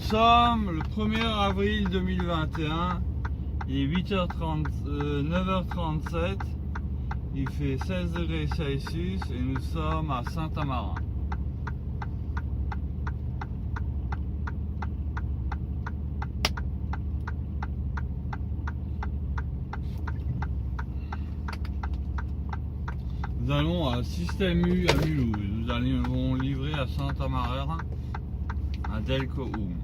sommes le 1er avril 2021, il est 8h30, 9h37, il fait 16 degrés Celsius et nous sommes à Saint-Amarin. Nous allons à Système U à Mulhouse. Nous allons livrer à Saint-Amarin, à Delcoum.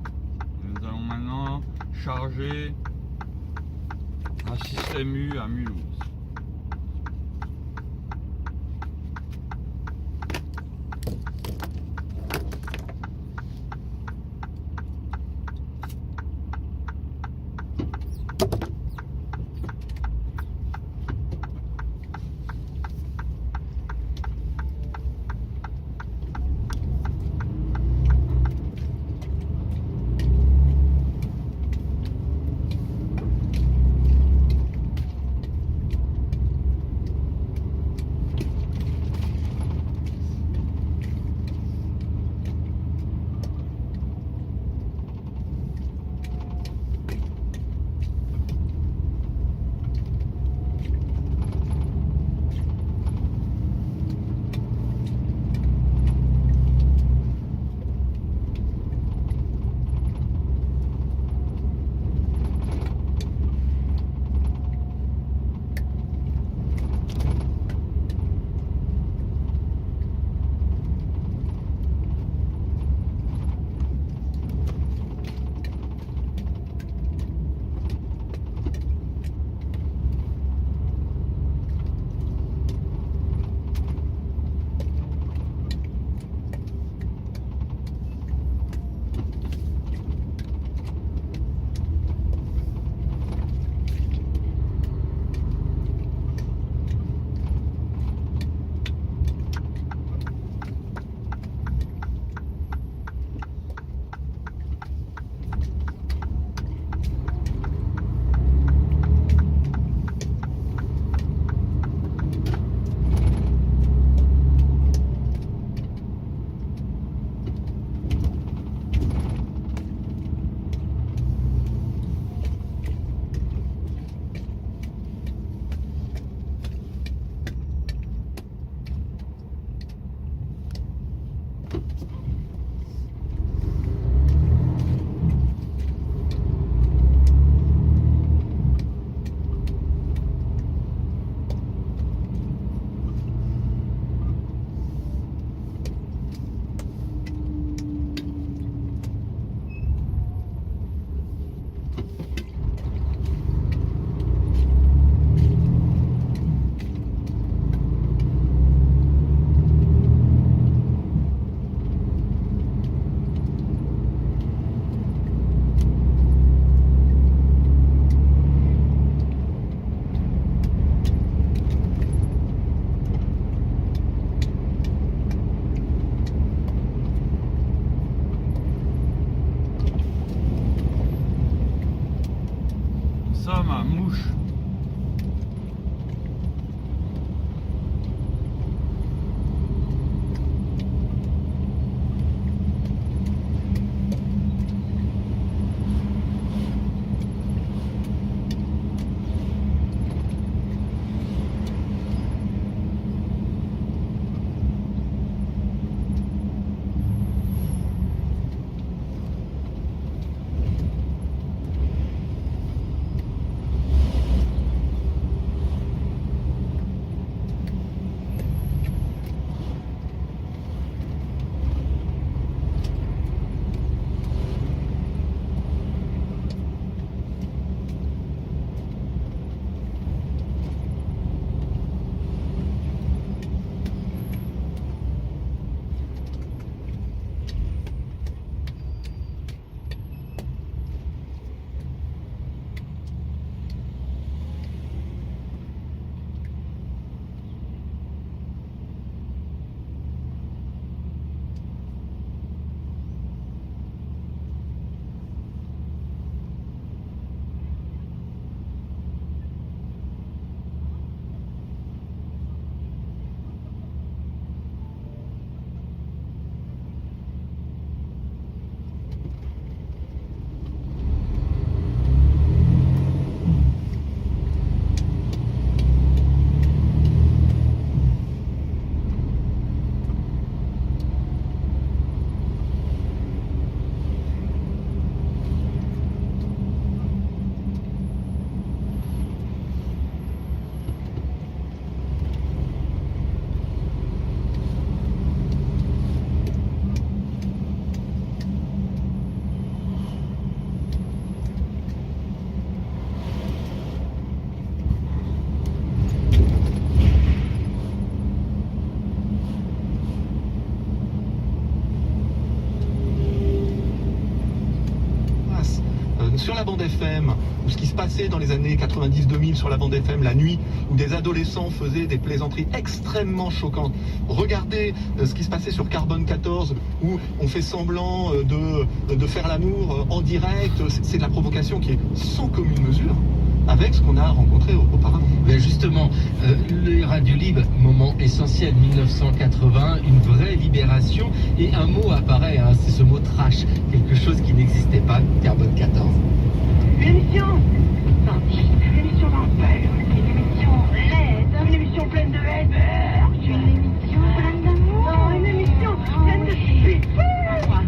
Nous allons maintenant charger à Système U à Mulhouse. Mouche. sur la bande FM, ou ce qui se passait dans les années 90-2000 sur la bande FM la nuit, où des adolescents faisaient des plaisanteries extrêmement choquantes. Regardez ce qui se passait sur Carbone 14, où on fait semblant de faire l'amour en direct. C'est de la provocation qui est sans commune mesure avec ce qu'on a rencontré auparavant. Mais justement, les radios libres, moment essentiel, 1980, une vraie libération, et un mot apparaît, hein, c'est ce mot trash, quelque chose qui n'existait pas, Carbone 14. Une émission sentie, une émission d'enfer, une émission laide, une émission pleine de haine, une émission pleine d'amour, non, une émission pleine de stupeur.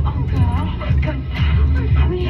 Encore, comme ça, oui,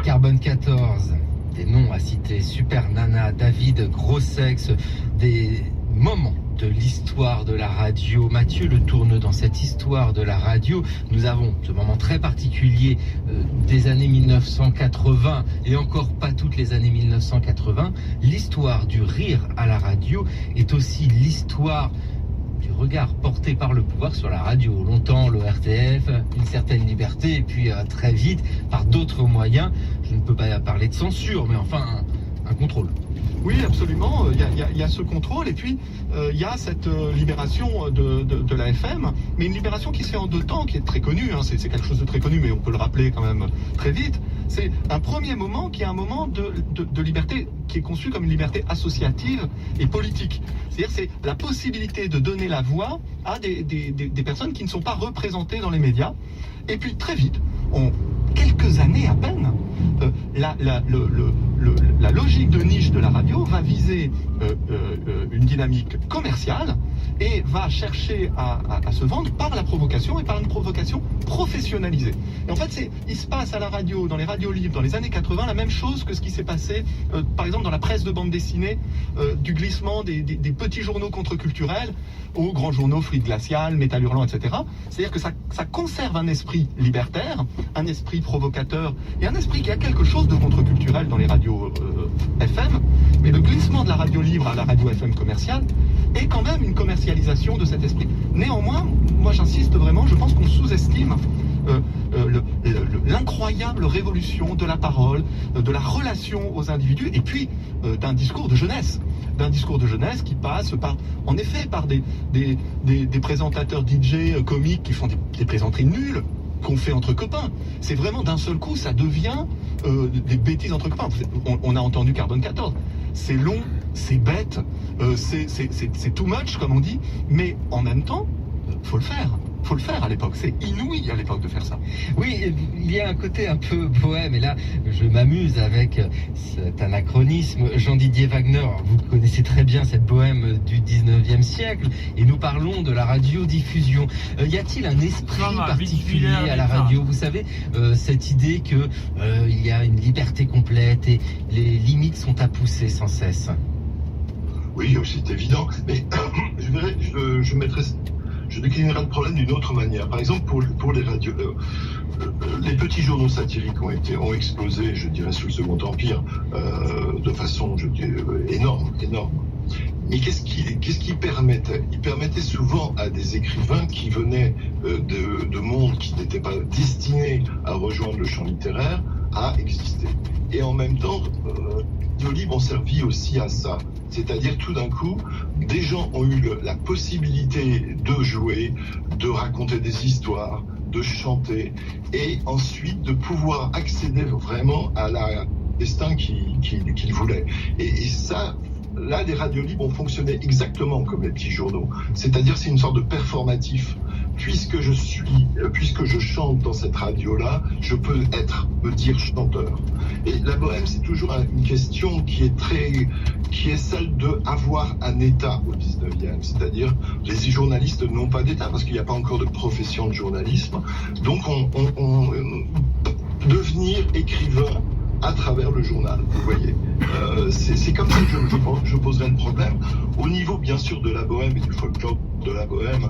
Carbone 14, des noms à citer, Super Nana, David, Gros Sexe, des moments de l'histoire de la radio. Mathieu Le Tourneux, dans cette histoire de la radio, nous avons ce moment très particulier des années 1980 et encore pas toutes les années 1980. L'histoire du rire à la radio est aussi l'histoire du regard porté par le pouvoir sur la radio. Longtemps, l'ORTF, une certaine liberté, et puis très vite, par d'autres moyens, je ne peux pas parler de censure, mais enfin un contrôle. Oui, absolument. Il y a ce contrôle, et puis il y a cette libération de la FM, mais une libération qui se fait en deux temps, qui est très connue. Hein. C'est quelque chose de très connu, mais on peut le rappeler quand même très vite. C'est un premier moment qui est un moment de liberté qui est conçu comme une liberté associative et politique. C'est-à-dire c'est la possibilité de donner la voix à des personnes qui ne sont pas représentées dans les médias. Et puis très vite, quelques années à peine, la logique de niche de la radio va viser une dynamique commerciale et va chercher à se vendre par la provocation et par une provocation professionnalisée. Et en fait, il se passe à la radio, dans les radios libres, dans les années 80, la même chose que ce qui s'est passé, par exemple, dans la presse de bande dessinée, du glissement des petits journaux contre-culturels aux grands journaux Fluide Glacial, Métal Hurlant, etc. C'est-à-dire que ça conserve un esprit libertaire, un esprit provocateur et un esprit qui a quelque chose de contre-culturel dans les radios FM, mais le glissement de la radio libre à la radio FM commerciale est quand même une commercialisation de cet esprit. Néanmoins, moi j'insiste vraiment, je pense qu'on sous-estime l'incroyable révolution de la parole, de la relation aux individus, et puis d'un discours de jeunesse. D'un discours de jeunesse qui passe en effet par des présentateurs DJ comiques qui font des plaisanteries nulles, qu'on fait entre copains. C'est vraiment d'un seul coup, ça devient des bêtises entre copains. On a entendu Carbone 14. C'est long, c'est bête, c'est too much, comme on dit, mais en même temps, faut le faire. Faut le faire à l'époque, c'est inouï à l'époque de faire ça. Oui, il y a un côté un peu bohème, et là je m'amuse avec cet anachronisme. Jean-Didier Wagner, vous connaissez très bien cette bohème du 19e siècle, et nous parlons de la radiodiffusion. Y a-t-il un esprit particulier à la radio? Vous savez, cette idée que il y a une liberté complète et les limites sont à pousser sans cesse. Oui, c'est évident, mais je déclinerai le problème d'une autre manière. Par exemple, pour les radios, les petits journaux satiriques ont explosé, je dirais, sous le Second Empire, de façon, je dirais, énorme. Mais qu'est-ce qui permettait? Il permettait souvent à des écrivains qui venaient de mondes qui n'étaient pas destinés à rejoindre le champ littéraire à exister. Et en même temps, les radios libres ont servi aussi à ça. C'est-à-dire, tout d'un coup, des gens ont eu la possibilité de jouer, de raconter des histoires, de chanter, et ensuite de pouvoir accéder vraiment à la destin qu'ils voulaient. Et ça, là, les radios libres ont fonctionné exactement comme les petits journaux. C'est-à-dire, c'est une sorte de performatif. puisque je chante dans cette radio-là, je peux me dire chanteur. Et la bohème, c'est toujours une question qui est celle de avoir un état au 19e. C'est-à-dire, les journalistes n'ont pas d'état parce qu'il n'y a pas encore de profession de journalisme. Donc, devenir écrivain à travers le journal, vous voyez. C'est comme ça que je poserai le problème. Au niveau, bien sûr, de la bohème et du folklore de la bohème,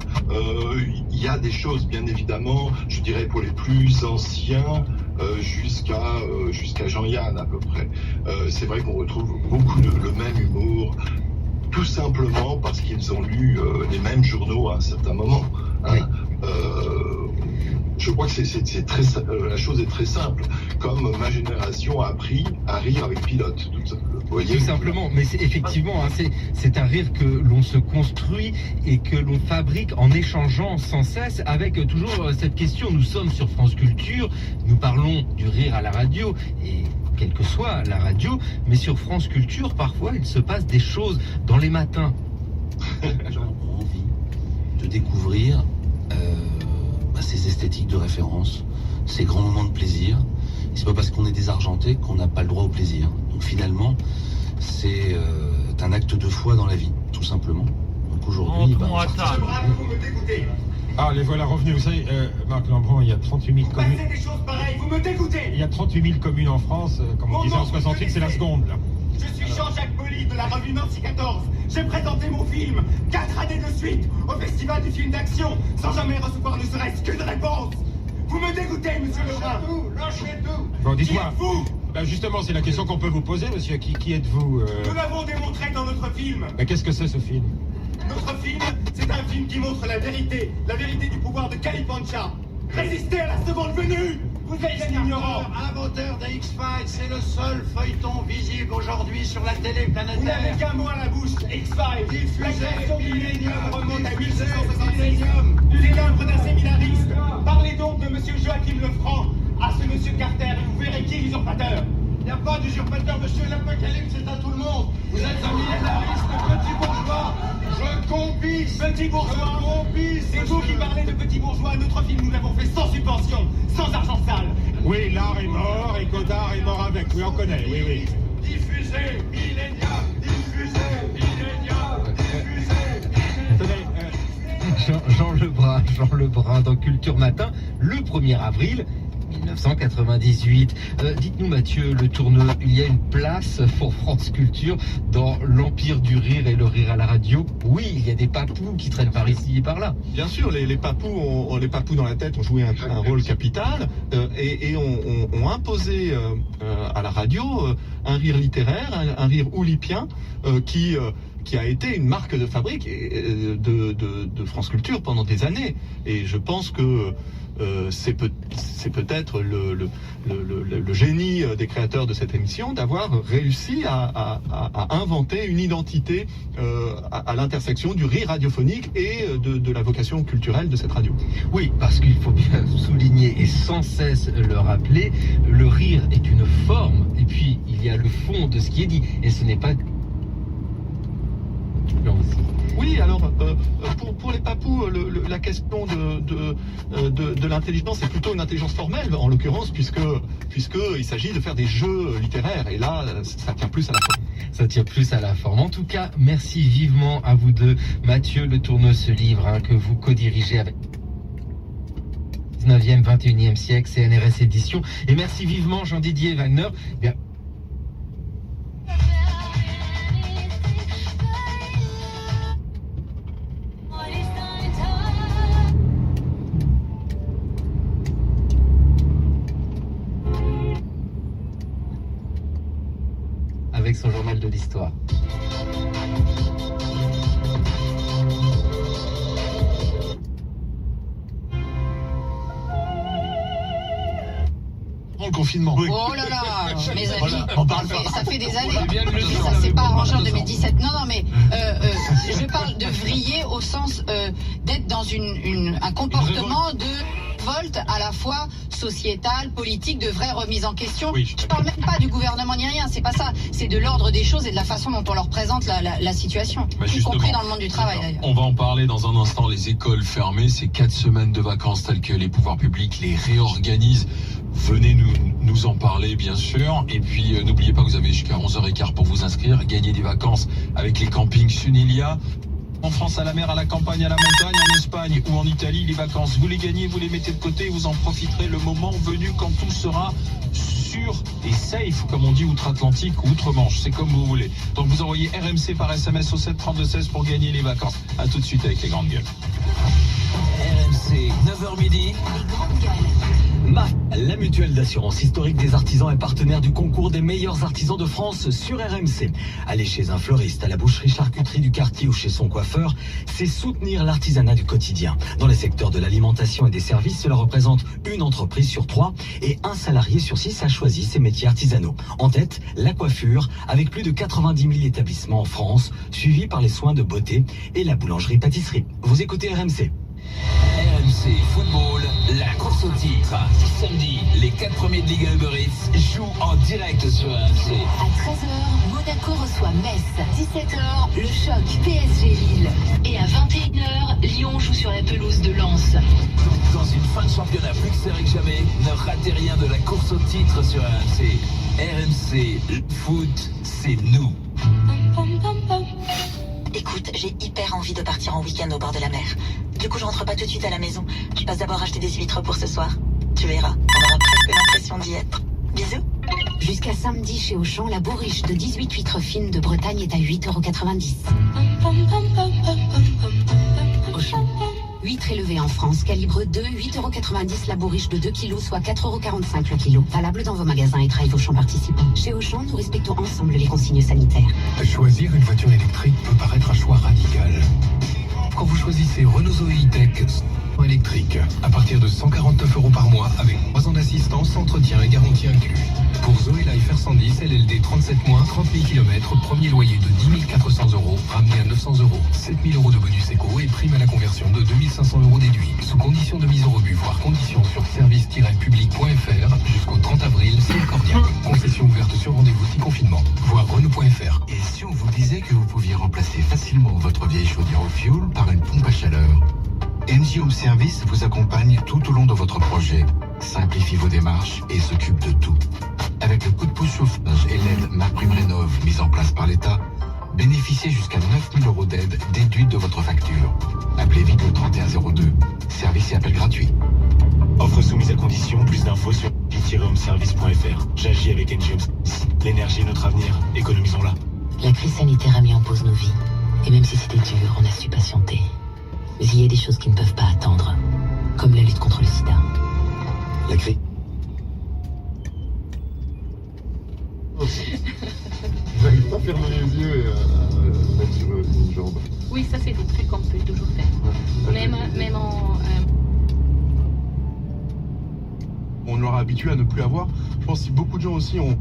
il y a des choses, bien évidemment, je dirais pour les plus anciens, jusqu'à Jean-Yann à peu près. C'est vrai qu'on retrouve beaucoup le même humour, tout simplement parce qu'ils ont lu les mêmes journaux à un certain moment. Hein. Oui. Je crois que la chose est très simple. Comme ma génération a appris à rire avec Pilote. Tout simplement, mais effectivement, hein, c'est un rire que l'on se construit et que l'on fabrique en échangeant sans cesse avec toujours cette question. Nous sommes sur France Culture, nous parlons du rire à la radio et quelle que soit la radio, mais sur France Culture, parfois il se passe des choses dans les matins. Les gens ont envie de découvrir ces esthétiques de référence, ces grands moments de plaisir. Et c'est pas parce qu'on est désargenté qu'on n'a pas le droit au plaisir. Donc finalement, c'est un acte de foi dans la vie, tout simplement. Donc aujourd'hui, vous me dégoûtez. Ah, les voilà revenus. Vous savez, Marc Lambron, il y a 38 000 communes. Vous des choses pareilles, vous me dégoûtez. Il y a 38 000 communes en France. Comme on disait en 68, c'est la seconde, là. Je suis Jean-Jacques Poli de la revue Nancy 14. J'ai présenté mon film 4 années de suite au Festival du film d'action sans jamais recevoir ne serait-ce qu'une réponse. Vous me dégoûtez, monsieur Lebrun. Lâchez tout. Bon, dites-moi. Qui êtes-vous? Ben justement, c'est la question qu'on peut vous poser, monsieur. Qui êtes-vous Nous l'avons démontré dans notre film. Mais qu'est-ce que c'est, ce film? Notre film, c'est un film qui montre la vérité du pouvoir de Kalipancha. Résistez à la seconde venue. Vous êtes un ignorant. Inventeur des X-Files, c'est le seul feuilleton visible aujourd'hui sur la télé Vous n'avez planétaire. qu'un mot à la bouche, X-Files. Diffusé, La création du millénium remonte à diffusé, 1666. millénium. C'est l'œuvre d'un séminariste. Parlez donc de monsieur Joachim Lefranc à ce monsieur Carter et vous verrez qui est l'usurpateur. Il n'y a pas d'usurpateur, monsieur, l'apocalypse, c'est à tout le monde. Vous êtes un millénariste, petit bourgeois. Je compisse. Petit bourgeois, c'est vous qui parlez de petit bourgeois. Notre film, nous l'avons fait sans subvention, sans argent sale. Oui, l'art est mort et Godard est mort avec. Oui, on connaît, oui, oui. Diffusé, millénium. Diffusé, millénium. Diffusé, millénium. Jean Lebrun dans Culture Matin, le 1er avril 1998. Dites-nous Mathieu Le Tourneux, il y a une place pour France Culture dans l'empire du rire et le rire à la radio. Oui, il y a des papous qui traînent par ici et par là. Bien sûr, les papous dans la tête ont joué un rôle capital et ont imposé à la radio un rire littéraire, un rire oulipien qui a été une marque de fabrique de France Culture pendant des années. Et je pense que c'est peut-être le génie des créateurs de cette émission d'avoir réussi à inventer une identité à l'intersection du rire radiophonique et de la vocation culturelle de cette radio. Oui, parce qu'il faut bien souligner et sans cesse le rappeler, le rire est une forme et puis il y a le fond de ce qui est dit et ce n'est pas... Oui, alors pour les papous, la question de l'intelligence est plutôt une intelligence formelle en l'occurrence, puisque il s'agit de faire des jeux littéraires et là ça tient plus à la forme. Ça tient plus à la forme. En tout cas, merci vivement à vous deux, Mathieu Le Tourneux, ce livre que vous co-dirigez avec 19e, 21e siècle, CNRS édition, et merci vivement Jean-Didier Wagner. Bien, avec son journal de l'histoire. Le confinement. Oui. Oh là là, mes amis, Voilà, on parle ça fait des années. Ça s'est pas arrangé en 2017. Non, mais je parle de vriller au sens d'être dans un comportement de révolte à la fois sociétale, politique, de vraies remises en question. Oui, je parle même pas du gouvernement ni rien, c'est pas ça. C'est de l'ordre des choses et de la façon dont on leur présente la situation, y compris dans le monde du travail d'ailleurs. On va en parler dans un instant. Les écoles fermées, ces 4 semaines de vacances telles que les pouvoirs publics les réorganisent. Venez nous en parler, bien sûr. Et puis, n'oubliez pas que vous avez jusqu'à 11h15 pour vous inscrire. Gagner des vacances avec les campings Sunilia. En France, à la mer, à la campagne, à la montagne, en Espagne ou en Italie, les vacances, vous les gagnez, vous les mettez de côté, vous en profiterez le moment venu quand tout sera sûr et safe, comme on dit outre-Atlantique ou outre-Manche, c'est comme vous voulez. Donc vous envoyez RMC par SMS au 732-16 pour gagner les vacances. A tout de suite avec les grandes gueules. RMC, 9h midi. La mutuelle d'assurance historique des artisans est partenaire du concours des meilleurs artisans de France sur RMC. Aller chez un fleuriste, à la boucherie-charcuterie du quartier ou chez son coiffeur, c'est soutenir l'artisanat du quotidien. Dans les secteurs de l'alimentation et des services, cela représente une entreprise sur 3 et un salarié sur 6 a choisi ces métiers artisanaux. En tête, la coiffure, avec plus de 90 000 établissements en France, suivi par les soins de beauté et la boulangerie-pâtisserie. Vous écoutez RMC. RMC Football, la course au titre. Samedi, les 4 premiers de Ligue Uber Eats jouent en direct sur RMC. À 13h, Monaco reçoit Metz. 17h, le choc PSG Lille. Et à 21h, Lyon joue sur la pelouse de Lens. Dans une fin de championnat plus serrée que jamais, ne ratez rien de la course au titre sur RMC. RMC, le foot, c'est nous. Écoute, j'ai hyper envie de partir en week-end au bord de la mer. Du coup, je rentre pas tout de suite à la maison. Je passe d'abord acheter des huîtres pour ce soir. Tu verras, on aura presque l'impression d'y être. Bisous. Jusqu'à samedi chez Auchan, la bourriche de 18 huîtres fines de Bretagne est à 8,90 €. Auchan. Huîtres élevées en France, calibre 2, 8,90 € la bourriche de 2 kg, soit 4,45 € le kilo. Valable dans vos magasins et drive Auchan participants. Chez Auchan, nous respectons ensemble les consignes sanitaires. Choisir une voiture électrique peut paraître un choix radical. Quand vous choisissez Renault Zoe E-Tech électrique, à partir de 149 € par mois, avec 3 ans d'assistance, entretien et garantie inclus. Pour Zoe Life R110, LLD 37 mois, 30 000 km, premier loyer de 10 400 €, ramené à 900 €, 7 000 € de bonus éco et prime à la conversion de 2 500 € déduits. Sous condition de mise au rebut, voire conditions sur service-public.fr jusqu'au 30 avril, c'est accordiable. Concession ouverte sur rendez-vous si confinement. Voir Renault.fr. Et si on vous disait que vous pouviez remplacer facilement votre vieille chaudière au fioul par une pompe à chaleur? NJ Home Service vous accompagne tout au long de votre projet, simplifie vos démarches et s'occupe de tout. Avec le coup de pouce chauffage et l'aide MaPrimeRénov' mise en place par l'État, bénéficiez jusqu'à 9 000 € d'aide déduite de votre facture. Appelez vite le 3102. Service et appel gratuit. Offre soumise à condition, plus d'infos sur homeservice.fr. J'agis avec NJ Home Service. L'énergie est notre avenir, économisons-la. La crise sanitaire a mis en pause nos vies. Et même si c'était dur, on a su patienter. Mais il y a des choses qui ne peuvent pas attendre, comme la lutte contre le sida. La crise. J'arrive pas à fermer les yeux et mettre sur une jambe. Oui, ça c'est des trucs qu'on peut toujours faire. Même en... On leur a habitué à ne plus avoir. Je pense que si beaucoup de gens aussi ont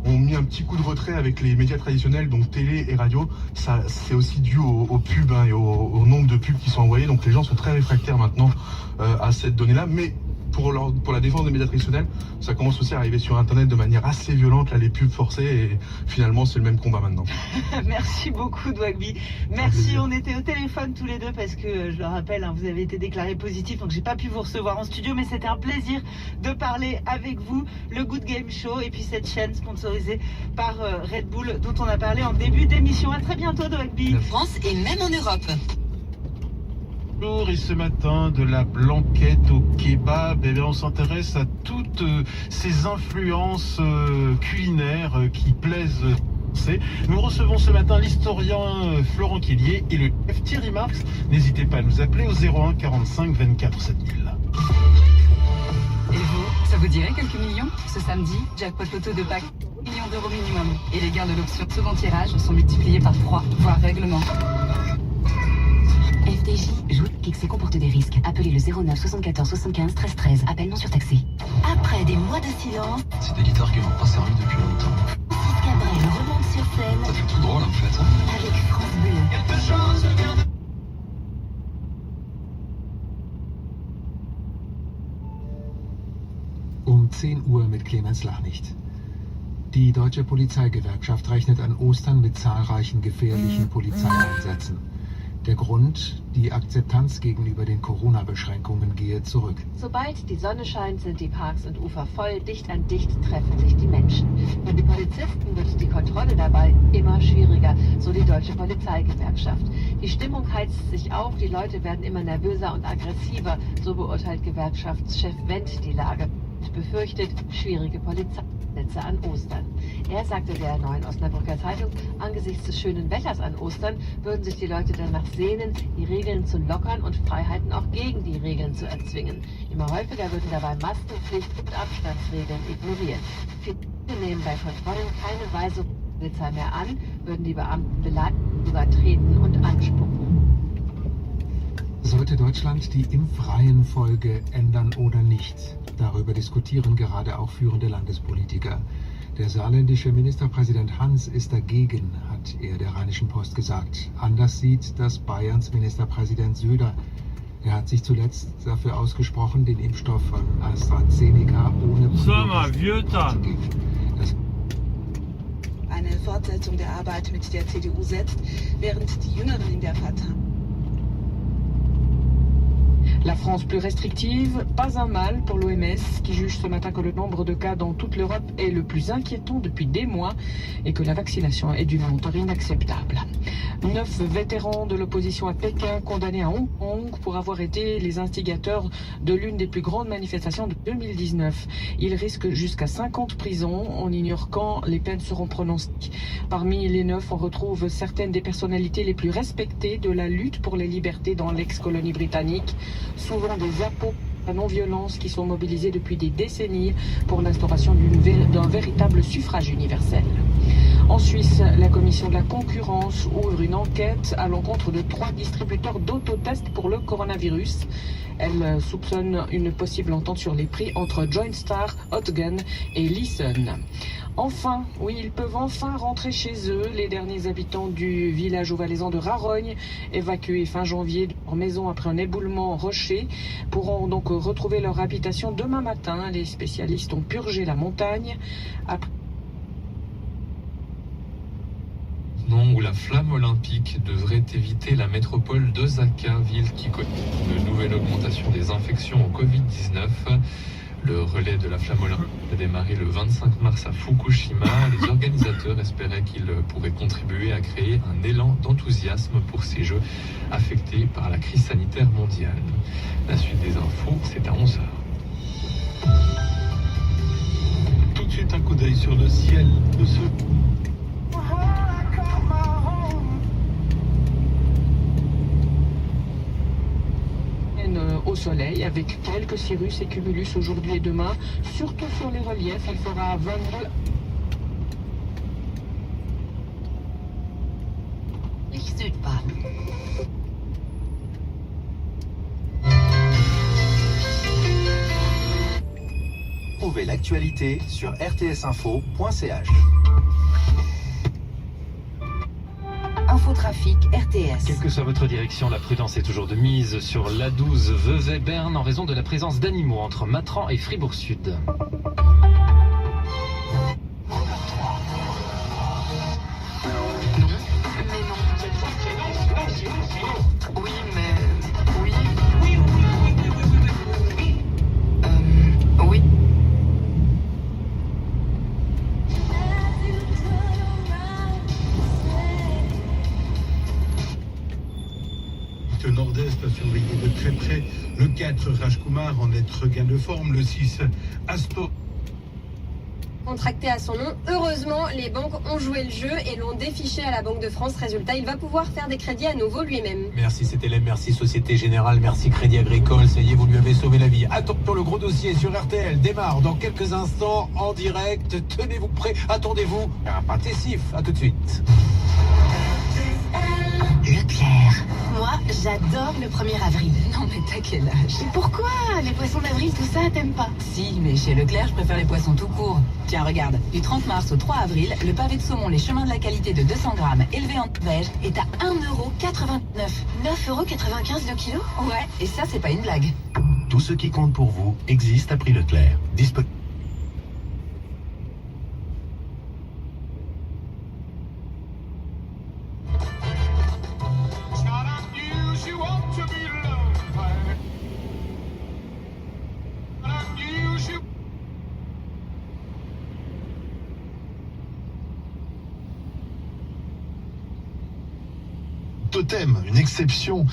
mis un petit coup de retrait avec les médias traditionnels, donc télé et radio, ça c'est aussi dû aux pubs et au nombre de pubs qui sont envoyés. Donc les gens sont très réfractaires maintenant à cette donnée-là. Mais pour la défense des médias traditionnels, ça commence aussi à arriver sur Internet de manière assez violente, là, les pubs forcées, et finalement c'est le même combat maintenant. Merci beaucoup Dwagby. Merci, on était au téléphone tous les deux parce que, je le rappelle, hein, vous avez été déclaré positif, donc j'ai pas pu vous recevoir en studio, mais c'était un plaisir de parler avec vous. Le Good Game Show et puis cette chaîne sponsorisée par Red Bull dont on a parlé en début d'émission. À très bientôt Dwagby. France et même en Europe. Et ce matin, de la blanquette au kebab, eh bien, on s'intéresse à toutes ces influences culinaires qui plaisent. Nous recevons ce matin l'historien Florent Kellier et le chef Thierry Marx. N'hésitez pas à nous appeler au 01 45 24 7000. Et vous, ça vous dirait quelques millions? Ce samedi, jackpot loto de Pâques, 1 million d'euros minimum. Et les gains de l'option second tirage sont multipliés par 3, voire règlement. FDJ, joue Kixé comporte des risques. Appelez le 09 74 75 13 13. Appel non surtaxé. Après des mois de silence, C'est des guitares qui n'ont pas servi depuis longtemps. Francis Cabrel remonte sur scène. Ça fait tout drôle en fait. Avec France Bleu. 10 Uhr mit Clemens Lachnicht. Die deutsche Polizeigewerkschaft rechnet an Ostern mit zahlreichen gefährlichen Polizeieinsätzen. Der Grund, die Akzeptanz gegenüber den Corona-Beschränkungen gehe zurück. Sobald die Sonne scheint, sind die Parks und Ufer voll, dicht an dicht treffen sich die Menschen. Für die Polizisten wird die Kontrolle dabei immer schwieriger, so die deutsche Polizeigewerkschaft. Die Stimmung heizt sich auf, die Leute werden immer nervöser und aggressiver, so beurteilt Gewerkschaftschef Wendt die Lage und befürchtet schwierige Polizeieinsätze an Ostern. Er sagte der Neuen Osnabrücker Zeitung, angesichts des schönen Wetters an Ostern würden sich die Leute danach sehnen, die Regeln zu lockern und Freiheiten auch gegen die Regeln zu erzwingen. Immer häufiger würden dabei Maskenpflicht und Abstandsregeln ignoriert. Viele nehmen bei Kontrollen keine Weisung der Polizei mehr an, würden die Beamten beleidigen, sogar treten und anspucken. Sollte Deutschland die Impfreihenfolge ändern oder nicht? Darüber diskutieren gerade auch führende Landespolitiker. Der saarländische Ministerpräsident Hans ist dagegen, hat er der Rheinischen Post gesagt. Anders sieht das Bayerns Ministerpräsident Söder. Er hat sich zuletzt dafür ausgesprochen, den Impfstoff von AstraZeneca ohne zu geben. Eine Fortsetzung der Arbeit mit der CDU setzt, während die Jüngeren in der Partei. La France plus restrictive, pas un mal pour l'OMS qui juge ce matin que le nombre de cas dans toute l'Europe est le plus inquiétant depuis des mois et que la vaccination est d'une lenteur inacceptable. 9 vétérans de l'opposition à Pékin condamnés à Hong Kong pour avoir été les instigateurs de l'une des plus grandes manifestations de 2019. Ils risquent jusqu'à 5 ans de prison. On ignore quand les peines seront prononcées. Parmi les 9, on retrouve certaines des personnalités les plus respectées de la lutte pour les libertés dans l'ex-colonie britannique, souvent des apôtres de la non-violence qui sont mobilisés depuis des décennies pour l'instauration d'un véritable suffrage universel. En Suisse, la commission de la concurrence ouvre une enquête à l'encontre de 3 distributeurs d'autotests pour le coronavirus. Elle soupçonne une possible entente sur les prix entre Jointstar, Hotgun et Listen. Enfin, oui, ils peuvent enfin rentrer chez eux. Les derniers habitants du village valaisan de Rarogne, évacués fin janvier de leur maison après un éboulement rocher, pourront donc retrouver leur habitation demain matin. Les spécialistes ont purgé la montagne. Où la flamme olympique devrait éviter la métropole d'Osaka, ville qui connaît une nouvelle augmentation des infections au Covid-19. Le relais de la flamme olympique a démarré le 25 mars à Fukushima. Les organisateurs espéraient qu'il pourrait contribuer à créer un élan d'enthousiasme pour ces Jeux affectés par la crise sanitaire mondiale. La suite des infos, c'est à 11h. Tout de suite un coup d'œil sur le ciel de ce... Au soleil avec quelques cirrus et cumulus aujourd'hui et demain, surtout sur les reliefs. Elle fera 22. Trouvez l'actualité sur rtsinfo.ch. Infotrafic RTS. Quelle que soit votre direction, la prudence est toujours de mise sur l'A12 Vevey-Berne en raison de la présence d'animaux entre Matran et Fribourg-Sud. Nord-Est à surveiller de très près. Le 4, Rajkumar en être gain de forme. Le 6, Astor. Contracté à son nom, heureusement, les banques ont joué le jeu et l'ont défiché à la Banque de France. Résultat, il va pouvoir faire des crédits à nouveau lui-même. Merci CTLM, merci Société Générale, merci Crédit Agricole. Ça y est, vous lui avez sauvé la vie. Attention, le gros dossier sur RTL démarre dans quelques instants en direct. Tenez-vous prêts, attendez-vous. Un pâtessif, à tout de suite. Leclerc. Moi, j'adore le 1er avril. Non mais t'as quel âge? Mais pourquoi? Les poissons d'avril, tout ça, t'aimes pas? Si, mais chez Leclerc, je préfère les poissons tout court. Tiens, regarde, du 30 mars au 3 avril, le pavé de saumon Les Chemins de la Qualité de 200 grammes élevé en Norvège est à 1,89 €. 9,95 € le kilo? Ouais, et ça, c'est pas une blague. Tout ce qui compte pour vous existe à prix Leclerc. Totem, une exception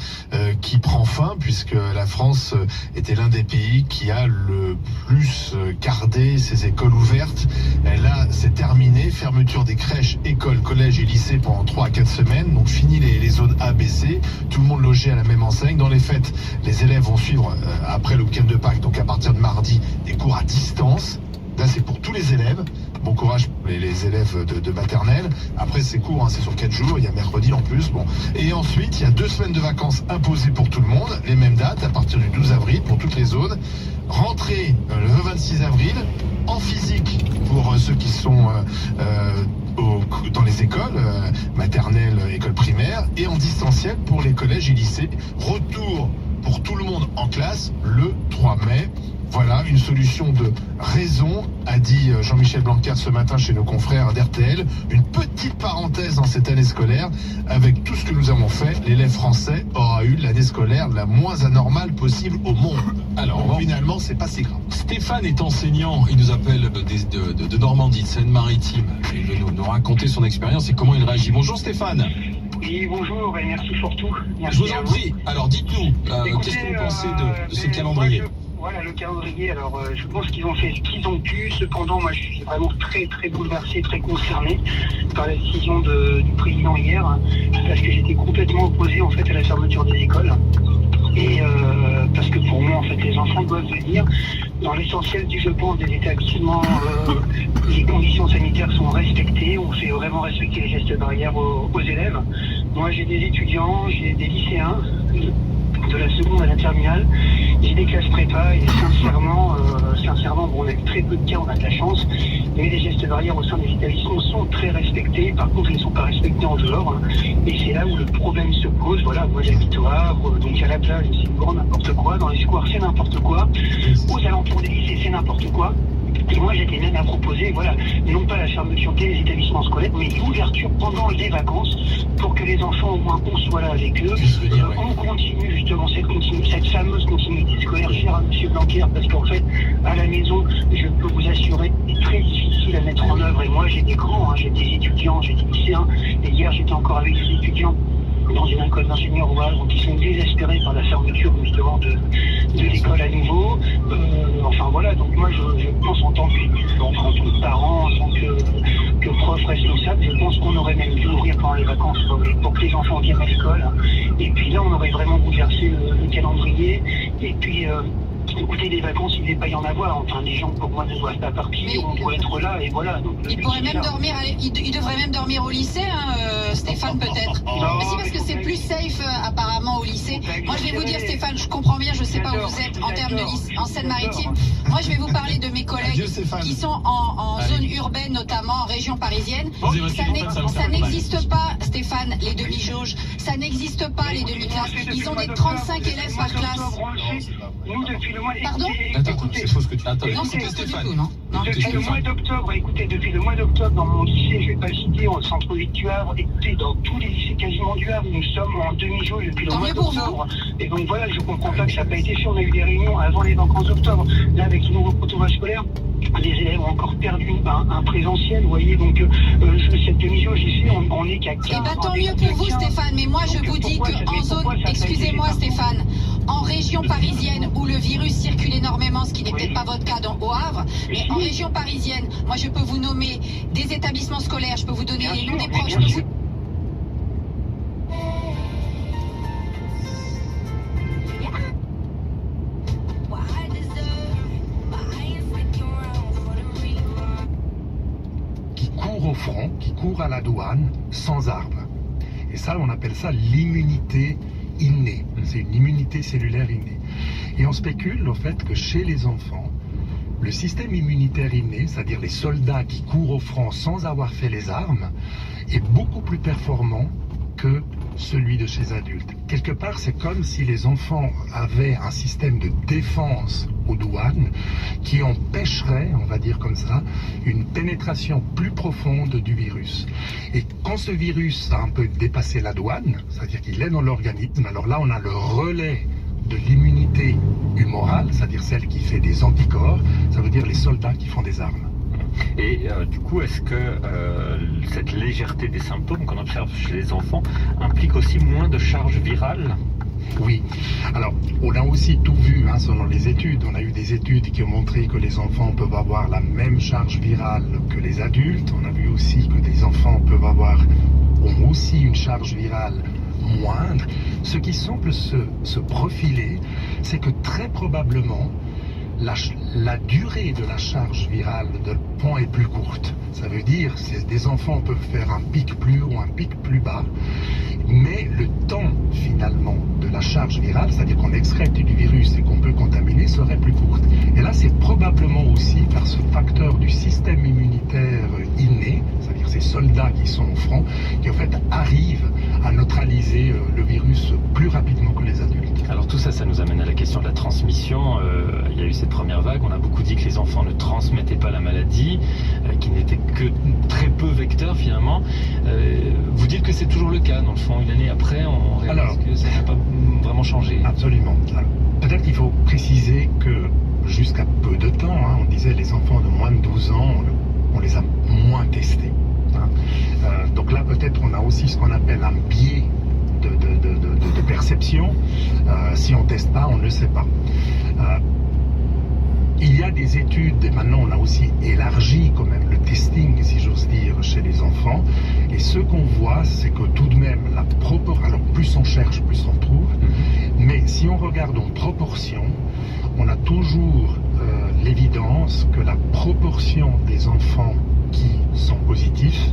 qui prend fin puisque la France était l'un des pays qui a le plus gardé ses écoles ouvertes. Là, c'est terminé. Fermeture des crèches, écoles, collèges et lycées pendant 3 à 4 semaines. Donc fini les zones A, B, C. Tout le monde logé à la même enseigne. Dans les fêtes, les élèves vont suivre après le week-end de Pâques, donc à partir de mardi, des cours à distance. Là, c'est pour tous les élèves. Bon courage pour les élèves de maternelle. Après, c'est court, hein, c'est sur 4 jours. Il y a mercredi en plus. Bon. Et ensuite, il y a 2 semaines de vacances imposées pour tout le monde. Les mêmes dates à partir du 12 avril pour toutes les zones. Rentrée le 26 avril en physique pour ceux qui sont dans les écoles maternelles, écoles primaires, et en distanciel pour les collèges et lycées. Retour pour tout le monde en classe le 3 mai. Voilà, une solution de raison, a dit Jean-Michel Blanquer ce matin chez nos confrères d'RTL. Une petite parenthèse dans cette année scolaire. Avec tout ce que nous avons fait, l'élève français aura eu l'année scolaire la moins anormale possible au monde. Alors, finalement, c'est pas si grave. Stéphane est enseignant. Il nous appelle de Normandie, de Seine-Maritime. Il veut nous raconter son expérience et comment il réagit. Bonjour Stéphane. Oui, bonjour et merci pour tout. Merci. Je vous en prie. Alors, dites-nous, qu'est-ce que vous pensez de ce calendrier ? Voilà, le calendrier, alors je pense qu'ils ont fait ce qu'ils ont pu. Cependant, moi je suis vraiment très très bouleversé, très concerné par la décision du président hier, parce que j'étais complètement opposé en fait à la fermeture des écoles. Et parce que pour moi, en fait, les enfants doivent venir. Dans l'essentiel du, je pense, des établissements, les conditions sanitaires sont respectées. On fait vraiment respecter les gestes barrières aux élèves. Moi, j'ai des étudiants, j'ai des lycéens, de la seconde à la terminale. J'ai des classes prépa et sincèrement, bon, on a eu très peu de cas, on a de la chance, mais les gestes barrières au sein des établissements sont très respectés. Par contre, ils ne sont pas respectés en dehors, et c'est là où le problème se pose. Voilà, moi j'habite au Havre, donc à la plage c'est grand n'importe quoi, dans les squares c'est n'importe quoi, aux alentours des lycées c'est n'importe quoi. Et moi, j'étais même à proposer, voilà, non pas la fermeture des établissements scolaires, mais l'ouverture pendant les vacances pour que les enfants, au moins, on soit là avec eux. On continue justement cette fameuse continuité scolaire, chère à M. Blanquer, parce qu'en fait, à la maison, je peux vous assurer, c'est très difficile à mettre en œuvre. Et moi, j'ai des grands, j'ai des étudiants, j'ai des lycéens. Et hier, j'étais encore avec des étudiants dans une école d'ingénieurs au Havre qui sont désespérés par la fermeture justement de l'école à nouveau. Enfin voilà, donc moi je pense en tant que parent, en tant que prof responsable, je pense qu'on aurait même dû ouvrir pendant les vacances pour que les enfants viennent à l'école. Et puis là on aurait vraiment bouleversé le calendrier. Et puis écoutez, les vacances, il ne devait pas y en avoir. Enfin, les gens, pour moi, ne doivent pas partir. On doit être là, et voilà. Donc, il devrait même dormir au lycée, Stéphane, peut-être. Mais si, parce que c'est plus safe, apparemment, au lycée. Moi, je vais vous dire, Stéphane, je comprends bien, je ne sais pas où vous êtes en termes de lycée, en Seine-Maritime. Moi, je vais vous parler de mes collègues qui sont en zone urbaine, notamment en région parisienne. Ça n'existe pas, Stéphane, les demi-jauges. Ça n'existe pas, les demi-classes. Ils ont des 35 élèves par classe. Pardon ? Attends, c'est faux ce que tu dis. Non, c'est pas Stéphane. Depuis le mois d'octobre, écoutez, depuis le mois d'octobre, dans mon lycée, je ne vais pas le citer, au centre-ville du Havre, écoutez, dans tous les lycées quasiment du Havre, nous sommes en demi-jauge depuis le mois d'octobre. Et donc voilà, je comprends pas que ça n'a pas été fait. On a eu des réunions avant les vacances d'octobre. Là, avec le nouveau protocole scolaire, les élèves ont encore perdu un présentiel, vous voyez, donc cette demi-jauge ici, on n'est qu'à 15. Eh bien, tant mieux pour vous, Stéphane, mais moi je vous dis qu'en zone, excusez-moi Stéphane, en région parisienne où le virus circule énormément, ce qui n'est peut-être pas votre cas au Havre, mais en région parisienne, moi je peux vous nommer des établissements scolaires, je peux vous donner les noms des profs, je peux vous... Au front, qui court à la douane sans armes. Et ça, on appelle ça l'immunité innée. C'est une immunité cellulaire innée. Et on spécule au fait que chez les enfants, le système immunitaire inné, c'est-à-dire les soldats qui courent au front sans avoir fait les armes, est beaucoup plus performant que celui de chez adultes. Quelque part, c'est comme si les enfants avaient un système de défense aux douanes qui empêcherait, on va dire comme ça, une pénétration plus profonde du virus. Et quand ce virus a un peu dépassé la douane, c'est-à-dire qu'il est dans l'organisme, alors là on a le relais de l'immunité humorale, c'est-à-dire celle qui fait des anticorps, ça veut dire les soldats qui font des armes. Et du coup, est-ce que cette légèreté des symptômes qu'on observe chez les enfants implique aussi moins de charge virale ? Oui. Alors, on a aussi tout vu, selon les études. On a eu des études qui ont montré que les enfants peuvent avoir la même charge virale que les adultes. On a vu aussi que des enfants ont aussi une charge virale moindre. Ce qui semble se profiler, c'est que très probablement, la durée de la charge virale de l'enfant est plus courte. Ça veut dire que des enfants peuvent faire un pic plus haut, un pic plus bas, mais le temps finalement de la charge virale, c'est-à-dire qu'on excrète du virus et qu'on peut contaminer, serait plus courte. Et là, c'est probablement aussi par ce facteur du système immunitaire inné, c'est-à-dire ces soldats qui sont au front, qui en fait arrivent à neutraliser le virus plus rapidement que les adultes. Alors tout ça, ça nous amène à la question de la transmission. Il y a eu cette première vague, on a beaucoup dit que les enfants ne transmettaient pas la maladie, qu'ils n'étaient que très peu vecteurs finalement. Vous dites que c'est toujours le cas, dans le fond, une année après, on réalise que ça n'a pas vraiment changé. Absolument. Peut-être qu'il faut préciser que jusqu'à peu de temps, on disait les enfants de moins de 12 ans, on les a moins testés. Donc là, peut-être on a aussi ce qu'on appelle un biais de perception. Si on ne teste pas, on ne le sait pas. Il y a des études, et maintenant on a aussi élargi quand même le testing, si j'ose dire, chez les enfants. Et ce qu'on voit, c'est que tout de même, alors plus on cherche, plus on trouve. Mais si on regarde en proportion, on a toujours l'évidence que la proportion des enfants qui sont positifs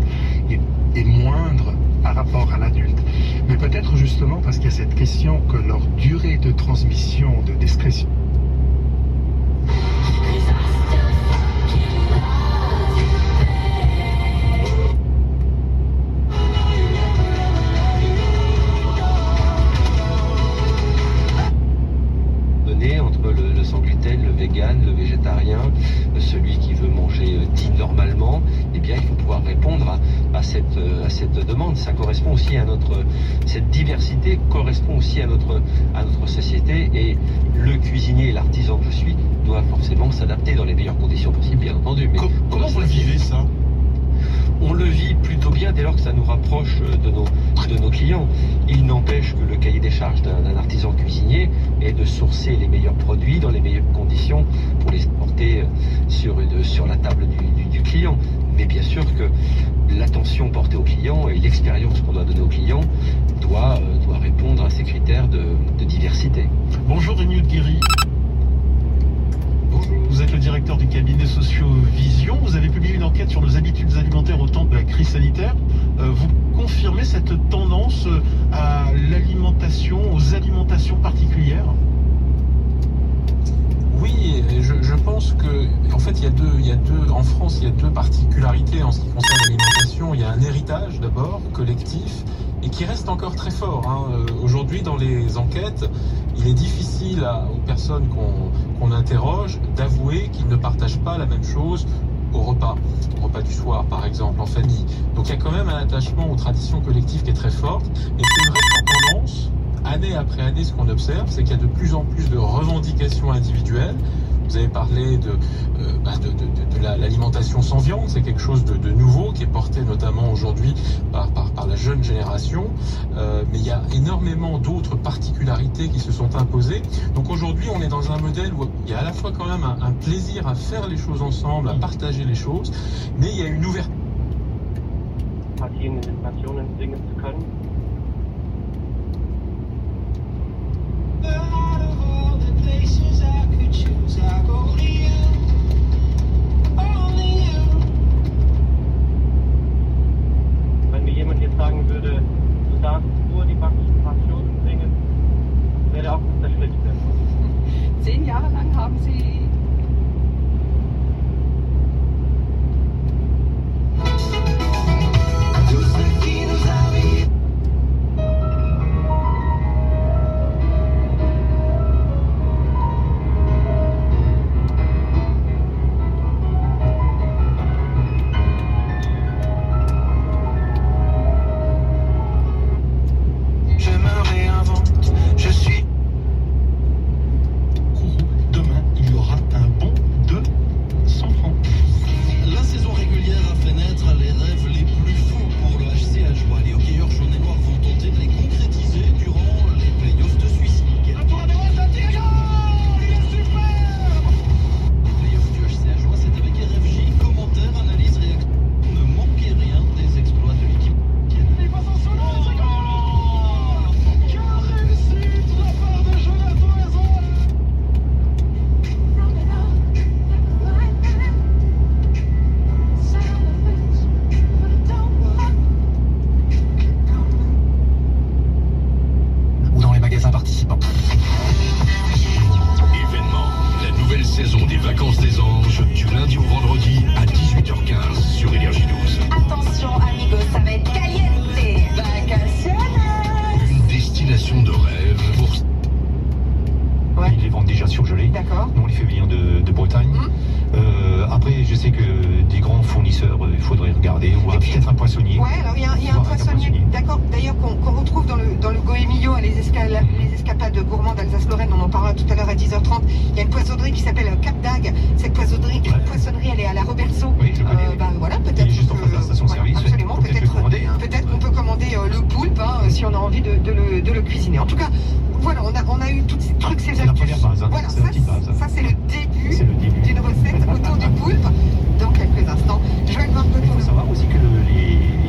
est moindre par rapport à l'adulte. Mais peut-être justement parce qu'il y a cette question que leur durée de transmission, de discrétion, entre le sans gluten, le vegan, le végétarien, celui qui veut manger dit normalement, eh bien il faut pouvoir répondre à cette demande. Ça correspond aussi à cette diversité correspond aussi à notre société, et le cuisinier et l'artisan que je suis doit forcément s'adapter dans les meilleures conditions possibles, bien entendu. Mais comment vous le vivez ça ? On le vit plutôt bien dès lors que ça nous rapproche de nos clients. Il n'empêche que le cahier des charges d'un artisan cuisinier est de sourcer les meilleurs produits dans les meilleures conditions pour les porter sur la table du client. Mais bien sûr que l'attention portée au client et l'expérience qu'on doit donner au client doit répondre à ces critères de diversité. Bonjour Rémi Guéry. Vous êtes le directeur du cabinet Sociovision. Vous avez publié une enquête sur nos habitudes alimentaires au temps de la crise sanitaire. Vous confirmez cette tendance à l'alimentation, aux alimentations particulières ? Oui, je pense que, en fait, en France, il y a deux particularités en ce qui concerne l'alimentation. Il y a un héritage d'abord, collectif, et qui reste encore très fort. Aujourd'hui, dans les enquêtes, il est difficile aux personnes qu'on interroge d'avouer qu'ils ne partagent pas la même chose au repas du soir, par exemple, en famille. Donc il y a quand même un attachement aux traditions collectives qui est très forte, et c'est vrai qu'en tendance, année après année, ce qu'on observe, c'est qu'il y a de plus en plus de revendications individuelles. Vous avez parlé de l'alimentation sans viande, c'est quelque chose de nouveau qui est porté notamment aujourd'hui par la jeune génération, mais il y a énormément d'autres particularités qui se sont imposées. Donc aujourd'hui on est dans un modèle où il y a à la fois quand même un plaisir à faire les choses ensemble, à partager les choses, mais il y a une ouverture. Wenn mir jemand jetzt sagen würde, du darfst nur die Partizipation bringen, wäre auch das Schlimmste. 10 Jahre lang haben Sie regarder, ou peut-être un poissonnier. Ouais, alors il y a un poissonnier, d'accord, d'ailleurs qu'on retrouve dans le Goemio, les escapades gourmandes d'Alsace-Lorraine, on en parlera tout à l'heure à 10h30. Il y a une poissonnerie qui s'appelle Cap d'Agde. Cette poissonnerie, elle est à la Robertso. Oui, je connais. Voilà, peut-être. Juste en face de la station-service. Absolument, peut-être qu'on peut commander le poulpe si on a envie de le cuisiner. En tout cas, voilà, on a eu tous ces trucs, ces astuces. C'est la première base, hein. Voilà, c'est la petite base. Ça, c'est le début d'une recette autour du poulpe. Dans quelques instants, Joël Margoton. Il faut savoir aussi que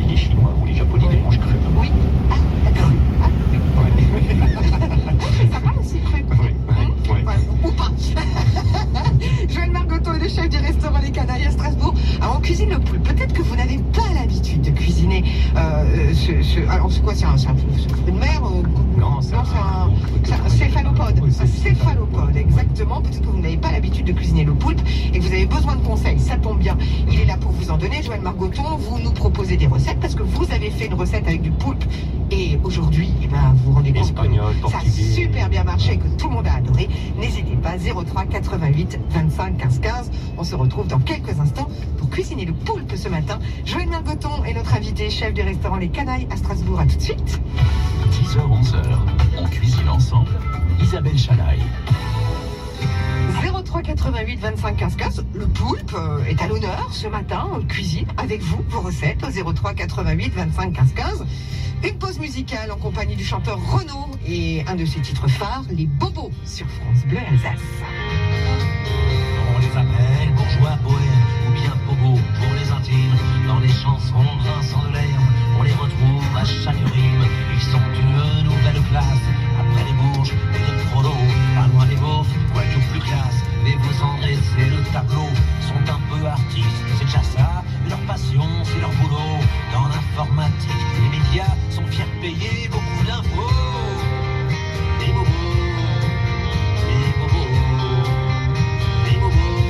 les Chinois ou les Japonais les mangent crus. Oui. Ah, d'accord. Ah, oui. Ça va aussi cru. Oui. Ouais, ou pas. Joël Margoton est le chef du restaurant Les Canailles à Strasbourg. Alors on cuisine le poulpe. Peut-être que vous n'avez pas l'habitude de cuisiner alors c'est quoi? C'est un fruit de mer? Non, c'est un céphalopode. Un céphalopode, exactement. Peut-être que vous n'avez pas l'habitude de cuisiner le poulpe et que vous avez besoin de conseils. Ça tombe bien. Il est là pour vous en donner. Joël Margoton, vous nous proposez des recettes parce que vous avez fait une recette avec du poulpe. Et aujourd'hui, vous vous rendez compte que ça a super bien marché, que tout le monde a adoré. N'hésitez pas, 03 88 25 15 15. On se retrouve dans quelques instants pour cuisiner le poulpe ce matin. Joël Margoton est notre invité, chef du restaurant Les Canailles à Strasbourg. À tout de suite. 10h-11h, on cuisine ensemble. Isabelle Chalaï. 03 88 25 15 15. Le poulpe est à l'honneur ce matin. On cuisine avec vous vos recettes au 03 88 25 15 15. Une pause musicale en compagnie du chanteur Renaud et un de ses titres phares, Les Bobos, sur France Bleu Alsace. On les appelle bourgeois bohèmes ou bien bobos pour les intimes. Dans les chansons de Vincent Delerme, on les retrouve à chaque rime. Ils sont une nouvelle classe, après les bourges et les prolos. Pas loin des beaufs, ouais, tout plus classe. Mais vous en dressez le tableau, sont un peu artistes, c'est déjà ça. Leur passion, c'est leur boulot. Dans l'informatique, les médias sont fiers de payer beaucoup d'impôts. Les bobos, les bobos, les bobos,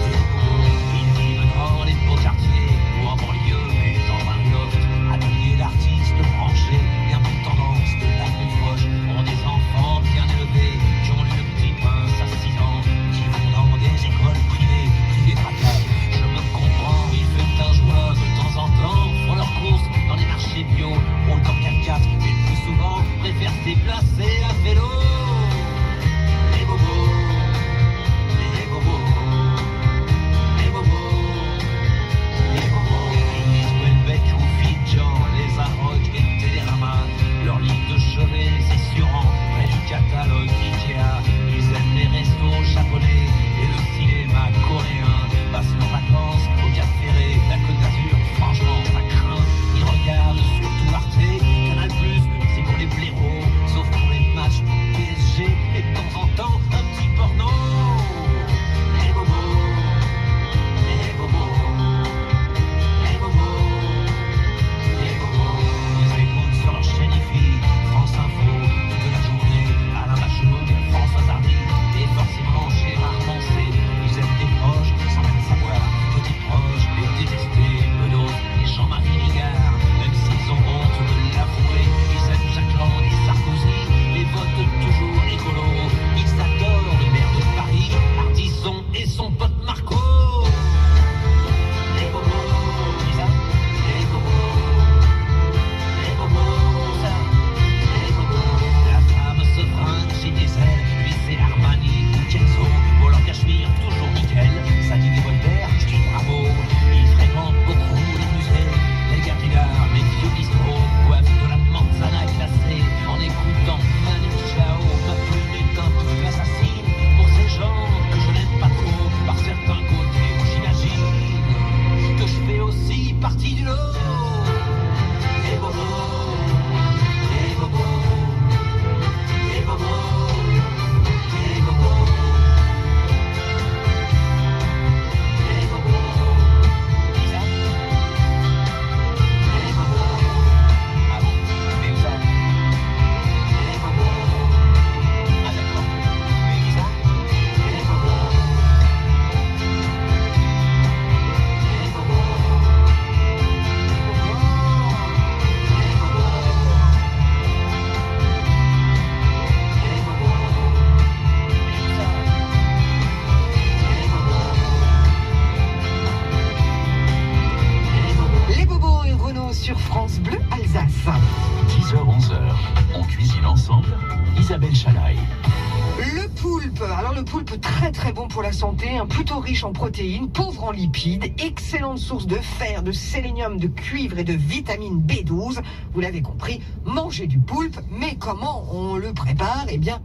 les bobos. Ils vivent dans les beaux quartiers ou en banlieue, mais dans un loft. Atelier d'artistes branchés, bien pour tendance de la fauche. Ont des enfants bien élevés, qui ont lu le petit prince à 6 ans, qui vont dans des écoles privées, qui les traquent. Je me comprends, ils fument un joint de temps en temps, font leurs courses dans les marchés bio, roulent comme 4x4, mais le plus souvent préfèrent se déplacer à vélo. Les bobos, les bobos, les bobos, les bobos. Ils jouent le bec ou Fidjan, les Arocs et Télérama. Leur ligne de chevet, c'est Suran, près du catalogue Ikea. Ils aiment les restos japonais et le cinéma coréen. Passent leurs vacances au Cap Ferré, la Côte d'Azur, franchement ça craint. Ils regardent surtout Arte, Canal+, c'est pour les blaireaux, sauf pour les matchs PSG et de temps en temps un petit porno. Les bobos, les bobos, les bobos, les bobos. Ils écoutent sur leur chaîne IFI, France Info, toute la journée, Alain Bachung, François Hardy, et forcément Gérard Mancé. Ils aiment des proches sans même savoir que des proches les détester. Bedos et Jean-Marie Ligard, même s'ils ont honte de l'avouer, ils aiment Jacques Lang et Sarkozy, les votent toujours écolo. Ils adorent le maire de Paris, Ardisson et son pote Marco. Les bobos, ça, les bobos, les bobos, ça, les bobos. La femme se fringue chez Diesel, lui c'est Armani ou Kenzo. Pour leur cachemire, toujours nickel, ça dit des Voltaire, je dis bravo. Ils fréquentent beaucoup les musées, les galeries d'art, les vieux bistrots, boivent de la manzana glacée, en écoutant Manu Chao. Ma plume est un peu assassine pour ces gens que je n'aime pas trop. Par certains côtés, j'imagine que je fais aussi partie du lot. Les bobos, les bobos, les bobos, les bobos. Les bobos, Lisa. Les bobos. Ah bon, mais où ça? Les bobos. Ah d'accord, mais Lisa. Les bobos. Les bobos. poulpe très très bon pour la santé, plutôt riche en protéines, pauvre en lipides, excellente source de fer, de sélénium, de cuivre et de vitamine B12. Vous l'avez compris, mangez du poulpe, mais comment on le prépare? Eh bien,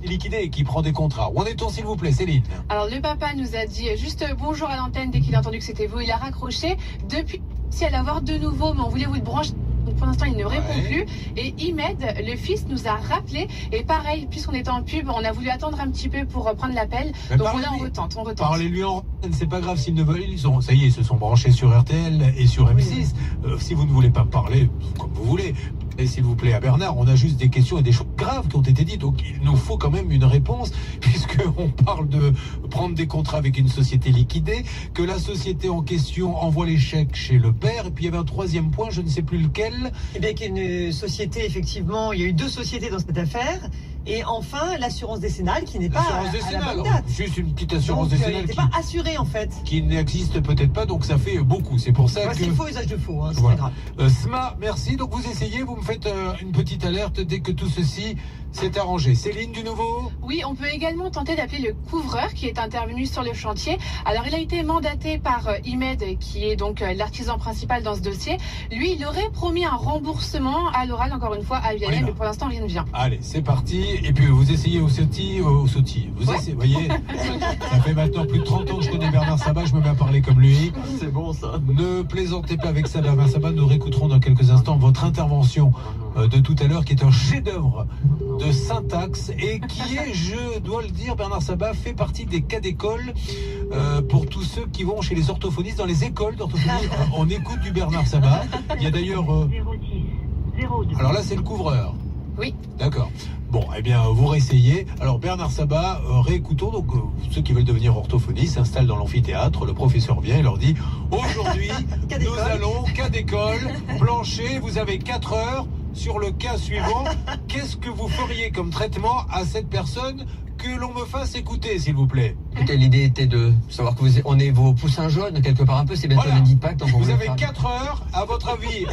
liquidé qui prend des contrats. Où en est-on, s'il vous plaît, Céline? Alors, le papa nous a dit juste bonjour à l'antenne dès qu'il a entendu que c'était vous. Il a raccroché. Depuis, si elle avoir de nouveau, mais on voulait vous le brancher. Donc pour l'instant, il ne répond plus. Et Imed, le fils, nous a rappelé. Et pareil, puisqu'on était en pub, on a voulu attendre un petit peu pour prendre l'appel. Donc voilà, on retente. Parlez-lui en c'est pas grave s'ils ne veulent. Ça y est, ils se sont branchés sur RTL et sur M6. Si vous ne voulez pas parler, comme vous voulez. Et s'il vous plaît, à Bernard, on a juste des questions et des choses graves qui ont été dites. Donc il nous faut quand même une réponse, puisqu'on parle de prendre des contrats avec une société liquidée, que la société en question envoie les chèques chez le père. Et puis il y avait un troisième point, je ne sais plus lequel. Eh bien, qu'il y a une société, effectivement, il y a eu 2 sociétés dans cette affaire. Et enfin, l'assurance décennale qui n'est pas à la bonne date. Juste une petite assurance donc, décennale il n'était pas assuré en fait. Qui n'existe peut-être pas, donc ça fait beaucoup. C'est pour ça que... C'est faux usage de faux, c'est voilà. pas grave. SMA, merci. Donc vous essayez, vous me faites une petite alerte dès que tout ceci s'est arrangé. Céline, du nouveau? Oui, on peut également tenter d'appeler le couvreur qui est intervenu sur le chantier. Alors il a été mandaté par Imed, qui est donc l'artisan principal dans ce dossier. Lui, il aurait promis un remboursement à l'oral, encore une fois, à Vianney, mais pour l'instant, rien ne vient. Allez, c'est parti. Et puis vous essayez au Sauti. Vous essayez, vous voyez, ça fait maintenant plus de 30 ans que je connais Bernard Sabat, je me mets à parler comme lui. C'est bon ça. Ne plaisantez pas avec ça, Bernard Sabat. Nous réécouterons dans quelques instants votre intervention de tout à l'heure, qui est un chef-d'œuvre de syntaxe et qui est, je dois le dire, Bernard Sabat fait partie des cas d'école pour tous ceux qui vont chez les orthophonistes. Dans les écoles d'orthophonie, on écoute du Bernard Sabat. Il y a d'ailleurs... Alors là, c'est le couvreur. Oui. D'accord. Bon, eh bien, vous réessayez. Alors, Bernard Sabat, réécoutons. Donc, ceux qui veulent devenir orthophonistes s'installent dans l'amphithéâtre. Le professeur vient et leur dit aujourd'hui, nous allons, cas d'école, plancher, vous avez 4 heures. Sur le cas suivant, qu'est-ce que vous feriez comme traitement à cette personne que l'on me fasse écouter, s'il vous plaît? Écoutez, l'idée était de savoir que on est vos poussins jaunes, quelque part un peu, c'est bientôt lundi de Pâques. Vous avez 4 heures, à votre avis.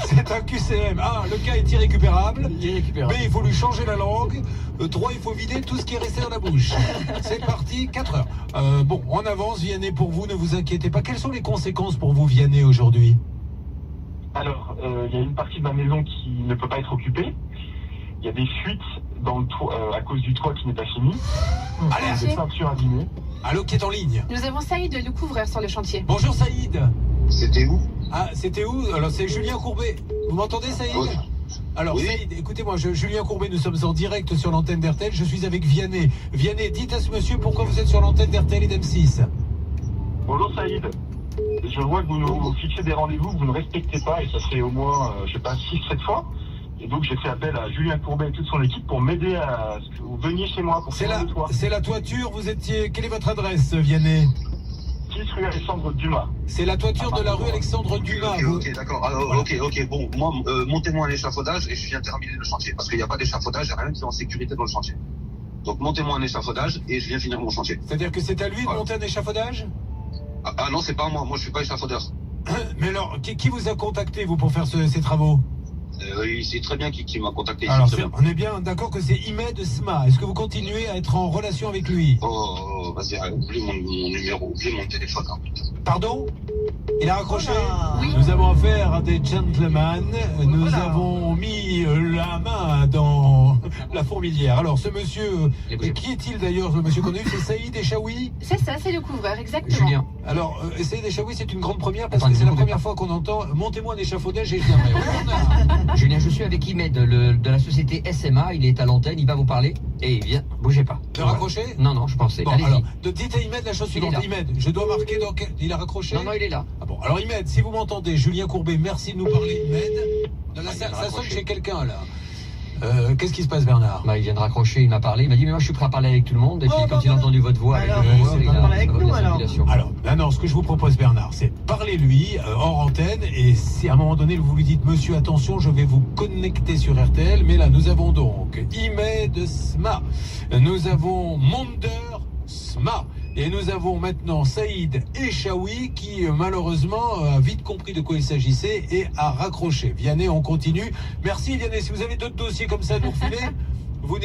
C'est un QCM. 1, le cas est irrécupérable. B, il faut lui changer la langue. 3, il faut vider tout ce qui est resté dans la bouche. C'est parti, 4 heures. Bon, on avance, Vianney, pour vous, ne vous inquiétez pas. Quelles sont les conséquences pour vous, Vianney, aujourd'hui? Alors, il y a une partie de ma maison qui ne peut pas être occupée. Il y a des fuites dans le toit, à cause du toit qui n'est pas fini. Allez, des peintures abîmées. Allô, qui est en ligne? Nous avons Saïd, le couvreur, sur le chantier. Bonjour, Saïd. C'était où? Ah, c'était où? Alors, c'est Julien Courbet. Vous m'entendez, Saïd? Oui. Alors, oui. Saïd, écoutez-moi, Julien Courbet, nous sommes en direct sur l'antenne d'RTL. Je suis avec Vianney. Vianney, dites à ce monsieur pourquoi vous êtes sur l'antenne d'RTL et d'M6. Bonjour, Saïd. Je vois que vous nous fixez des rendez-vous que vous ne respectez pas, et ça fait au moins, 6-7 fois. Et donc j'ai fait appel à Julien Courbet et toute son équipe pour m'aider à ce que vous veniez chez moi pour faire le toit. C'est la toiture, vous étiez... Quelle est votre adresse, Vianney? 6 rue Alexandre Dumas. C'est la toiture de la rue Alexandre Dumas. Ok, d'accord. Alors, ok. Bon, moi, montez-moi un échafaudage et je viens terminer le chantier. Parce qu'il n'y a pas d'échafaudage, il n'y a rien qui est en sécurité dans le chantier. Donc montez-moi un échafaudage et je viens finir mon chantier. C'est-à-dire que c'est à lui de monter un échafaudage? Ah non, c'est pas moi. Moi, je suis pas échafaudeur. Mais alors, qui vous a contacté, vous, pour faire ces travaux? Oui, c'est très bien qui m'a contacté. Alors, on est bien d'accord que c'est Imed SMA. Est-ce que vous continuez à être en relation avec lui? Oh, vas-y, oublie mon numéro, oublie mon téléphone. Hein. Pardon? Il a raccroché? Oui. Nous avons affaire à des gentlemen. Nous avons mis la main dans la fourmilière. Alors, ce monsieur, qui est-il d'ailleurs, le monsieur qu'on a eu? C'est Saïd Echaoui? C'est ça, c'est le couvreur, exactement. Julien. Alors, Saïd Echaoui, c'est une grande première parce que c'est la première fois qu'on entend « Montez-moi un échafaudage et je viendrai ». Julien, je suis avec Imed de la société SMA. Il est à l'antenne, il va vous parler. Et il vient, bougez pas. Tu as raccroché? Non, je pensais. Bon, allez-y. alors, dites à Imed la chose suivante. Imed, je dois marquer dans quel... Il a raccroché? Non, il est là. Ah bon, alors Imed, si vous m'entendez, Julien Courbet, merci de nous parler, Imed. Ça sonne chez quelqu'un, là. Qu'est-ce qui se passe, Bernard? Il vient de raccrocher, il m'a parlé, il m'a dit mais moi je suis prêt à parler avec tout le monde. Et puis quand il a entendu votre voix avec le couvreur, il a avec nous alors. Alors, ce que je vous propose, Bernard, c'est parlez-lui hors antenne. Et si à un moment donné vous lui dites monsieur attention, je vais vous connecter sur RTL. Mais là, nous avons donc Imed SMA, nous avons Monder SMA. Et nous avons maintenant Saïd Echaoui qui malheureusement a vite compris de quoi il s'agissait et a raccroché. Vianney, on continue. Merci Vianney, si vous avez d'autres dossiers comme ça à nous refiler, vous